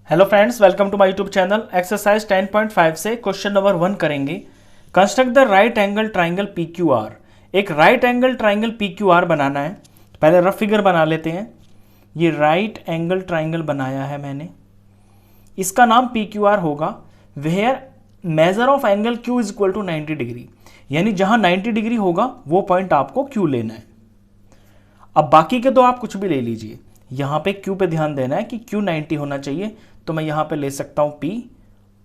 Hello friends, welcome to my YouTube channel. Exercise 10.5 से question number 1 करेंगे। Construct the right angle triangle P Q R. एक right angle triangle P Q R बनाना है। पहले rough figure बना लेते हैं। ये राइट एंगल ट्राइंगल बनाया है मैंने, इसका नाम पी क्यू आर होगा। Where measure of angle Q is equal to 90 degree, यानी जहां 90 डिग्री होगा वो पॉइंट आपको क्यू लेना है। अब बाकी के दो आप कुछ भी ले लीजिए, यहां पे क्यू पे ध्यान देना है कि क्यू 90 होना चाहिए, तो मैं यहां पे ले सकता हूं P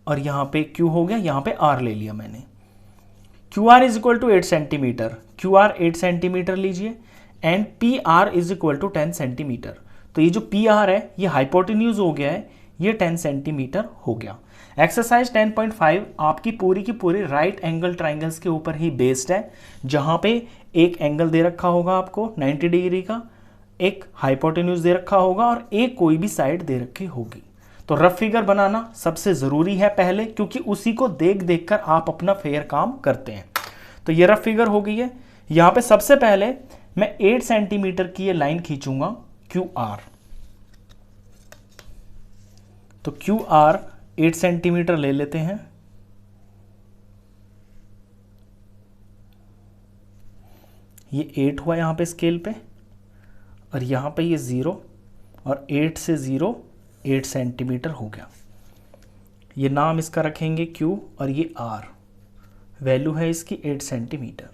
और यहां पे Q हो गया, यहां पे R ले लिया मैंने। Q R is equal to 8 centimetre, Q R 8 centimetre लीजिए and P R is equal to 10 centimetre. तो ये जो पी आर है ये हाइपोटेन्यूज हो गया है, ये 10 सेंटीमीटर हो गया। एक्सरसाइज 10.5 आपकी पूरी की पूरी राइट एंगल ट्राइंगल्स के ऊपर ही बेस्ड है, जहां पे एक एंगल दे रखा होगा आपको 90 डिग्री का, एक हाइपोटेन्यूज दे रखा होगा और एक कोई भी साइड दे रखी होगी। तो रफ फिगर बनाना सबसे जरूरी है पहले, क्योंकि उसी को देख देख कर आप अपना फेयर काम करते हैं। तो ये रफ फिगर हो गई है। यहां पे सबसे पहले मैं 8 सेंटीमीटर की ये लाइन खींचूंगा क्यू आर। तो क्यू आर 8 सेंटीमीटर ले लेते हैं। ये 8 हुआ यहां पे स्केल पे, और यहां पे ये 0, और 8 से 0 8 सेंटीमीटर हो गया। ये नाम इसका रखेंगे Q और ये R, वैल्यू है इसकी 8 सेंटीमीटर।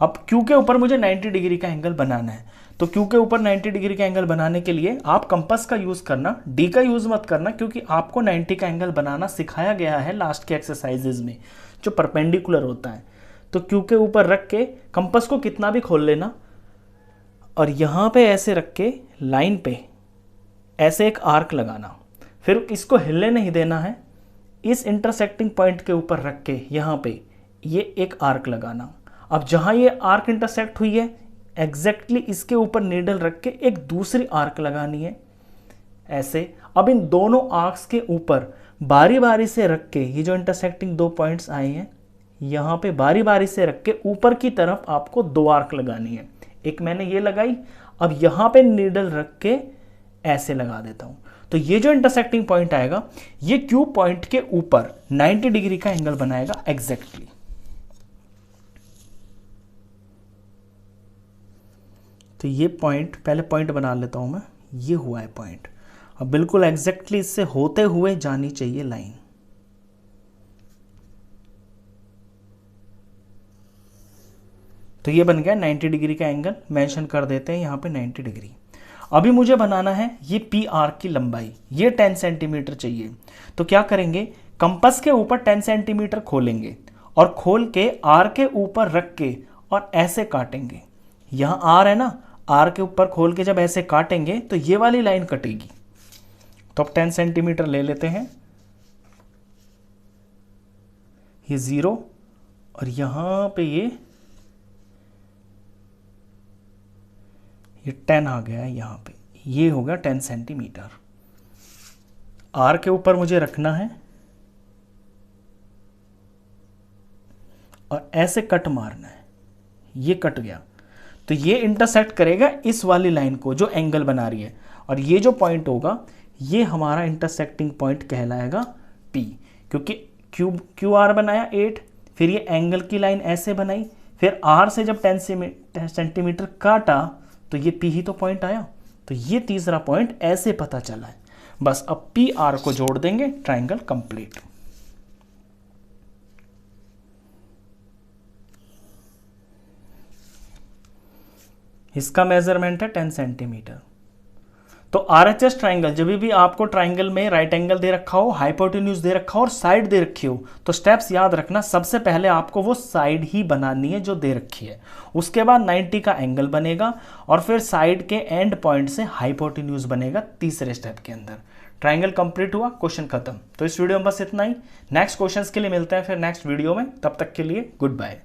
अब Q के ऊपर मुझे 90 डिग्री का एंगल बनाना है। तो Q के ऊपर 90 डिग्री का एंगल बनाने के लिए आप कंपास का यूज करना, D का यूज मत करना, क्योंकि आपको 90 का एंगल बनाना सिखाया गया है लास्ट के एक्सरसाइजेज में, जो परपेंडिकुलर होता है। तो Q के ऊपर रख के कंपास को कितना भी खोल लेना, और यहां पे ऐसे रख के लाइन पे ऐसे एक आर्क लगाना, फिर इसको हिलने नहीं देना है। इस इंटरसेक्टिंग पॉइंट के ऊपर रख के यहाँ पे ये एक आर्क लगाना। अब जहाँ ये आर्क इंटरसेक्ट हुई है, एग्जैक्टली इसके ऊपर नीडल रख के एक दूसरी आर्क लगानी है ऐसे। अब इन दोनों आर्क्स के ऊपर बारी बारी से रख के, ये जो इंटरसेक्टिंग दो पॉइंट्स आए हैं यहाँ पे बारी बारी से रख के ऊपर की तरफ आपको दो आर्क लगानी है। एक मैंने ये लगाई, अब यहाँ पे नीडल रख के ऐसे लगा देता हूं। तो ये जो इंटरसेक्टिंग पॉइंट आएगा ये क्यू पॉइंट के ऊपर 90 डिग्री का एंगल बनाएगा एग्जैक्टली। तो ये पॉइंट, पहले पॉइंट बना लेता हूं मैं, ये हुआ है पॉइंट। अब बिल्कुल एग्जैक्टली इससे होते हुए जानी चाहिए लाइन। तो ये बन गया 90 डिग्री का एंगल, मेंशन कर देते हैं यहां पे 90 डिग्री। अभी मुझे बनाना है ये पी आर की लंबाई, ये 10 सेंटीमीटर चाहिए। तो क्या करेंगे, कंपास के ऊपर 10 सेंटीमीटर खोलेंगे और खोल के आर के ऊपर रख के और ऐसे काटेंगे। यहां आर है ना, आर के ऊपर खोल के जब ऐसे काटेंगे तो ये वाली लाइन कटेगी। तो अब 10 सेंटीमीटर ले लेते हैं, ये 0 और यहां पे ये 10 आ गया है यहाँ पे, ये हो गया 10 सेंटीमीटर। आर के ऊपर मुझे रखना है और ऐसे कट मारना है, ये कट गया। तो ये इंटरसेक्ट करेगा इस वाली लाइन को जो एंगल बना रही है, और ये जो पॉइंट होगा ये हमारा इंटरसेक्टिंग पॉइंट कहलाएगा P, क्योंकि क्यू आर बनाया 8, फिर ये एंगल की लाइन ऐसे बनाई, फिर आर से जब 10 सेंटीमीटर काटा तो ये P ही तो पॉइंट आया। तो ये तीसरा पॉइंट ऐसे पता चला है। बस अब पी आर को जोड़ देंगे, ट्राइंगल कंप्लीट। इसका मेजरमेंट है 10 सेंटीमीटर। तो आरएचएस ट्राइंगल, जब भी आपको ट्राइंगल में राइट एंगल दे रखा हो, हाइपोटेन्यूज दे रखा हो और साइड दे रखी हो, तो स्टेप्स याद रखना। सबसे पहले आपको वो साइड ही बनानी है जो दे रखी है, उसके बाद 90 का एंगल बनेगा और फिर साइड के एंड पॉइंट से हाइपोटेन्यूज बनेगा तीसरे स्टेप के अंदर। ट्राइंगल कंप्लीट हुआ, क्वेश्चन खत्म। तो इस वीडियो में बस इतना ही। नेक्स्ट क्वेश्चन के लिए मिलते हैं फिर नेक्स्ट वीडियो में, तब तक के लिए गुड बाय।